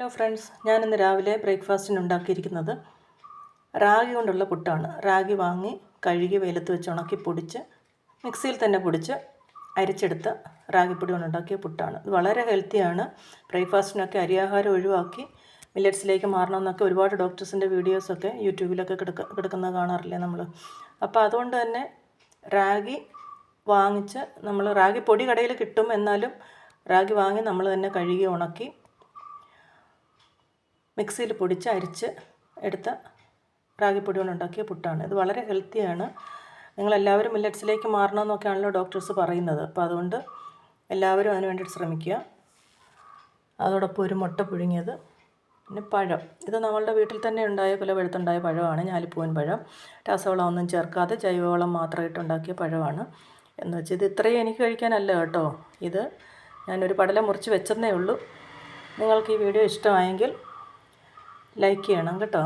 Hello friends, ഞാനിന്ന് രാവിലെ ബ്രേക്ക്ഫാസ്റ്റിന് ഉണ്ടാക്കിയിരിക്കുന്നത് റാഗി കൊണ്ടുള്ള പുട്ടാണ്. റാഗി വാങ്ങി കഴുകി വെയിലത്ത് വെച്ച് ഉണക്കി പൊടിച്ച് മിക്സിയിൽ തന്നെ പൊടിച്ച് അരിച്ചെടുത്ത റാഗിപ്പൊടി കൊണ്ടുണ്ടാക്കിയ പുട്ടാണ്. ഇത് വളരെ ഹെൽത്തിയാണ്. ബ്രേക്ക്ഫാസ്റ്റിനൊക്കെ അരിയാഹാരം ഒഴിവാക്കി മില്ലറ്റ്സിലേക്ക് മാറണമെന്നൊക്കെ ഒരുപാട് ഡോക്ടേഴ്സിൻ്റെ വീഡിയോസൊക്കെ യൂട്യൂബിലൊക്കെ കിടക്കുന്നത് കാണാറില്ലേ നമ്മൾ. അപ്പോൾ അതുകൊണ്ട് തന്നെ റാഗി വാങ്ങിച്ച് റാഗി പൊടി കടയിൽ കിട്ടും, എന്നാലും റാഗി വാങ്ങി നമ്മൾ തന്നെ കഴുകി ഉണക്കി മിക്സിയിൽ പൊടിച്ച് അരിച്ച് എടുത്ത റാഗിപ്പൊടി കൊണ്ടുണ്ടാക്കിയ പുട്ടാണ്. ഇത് വളരെ ഹെൽത്തിയാണ്. നിങ്ങളെല്ലാവരും മില്ലറ്റ്സിലേക്ക് മാറണമെന്നൊക്കെയാണല്ലോ ഡോക്ടേഴ്സ് പറയുന്നത്. അപ്പോൾ അതുകൊണ്ട് എല്ലാവരും അതിന് വേണ്ടിയിട്ട് ശ്രമിക്കുക. അതോടൊപ്പം ഒരു മുട്ട പുഴുങ്ങിയത്, പിന്നെ പഴം. ഇത് നമ്മളുടെ വീട്ടിൽ തന്നെ ഉണ്ടായ കുലപഴുത്തുണ്ടായ പഴമാണ്, ഞാലിപ്പൂവൻ പഴം. രാസവളം ഒന്നും ചേർക്കാതെ ജൈവവളം മാത്രമായിട്ടുണ്ടാക്കിയ പഴമാണ്. എന്ന് വെച്ചാൽ ഇത് ഇത്രയും എനിക്ക് കഴിക്കാനല്ല കേട്ടോ. ഇത് ഞാനൊരു പടലം മുറിച്ച് വെച്ചെന്നേ ഉള്ളൂ. നിങ്ങൾക്ക് ഈ വീഡിയോ ഇഷ്ടമായെങ്കിൽ ലൈക്ക് ചെയ്യണം കേട്ടോ.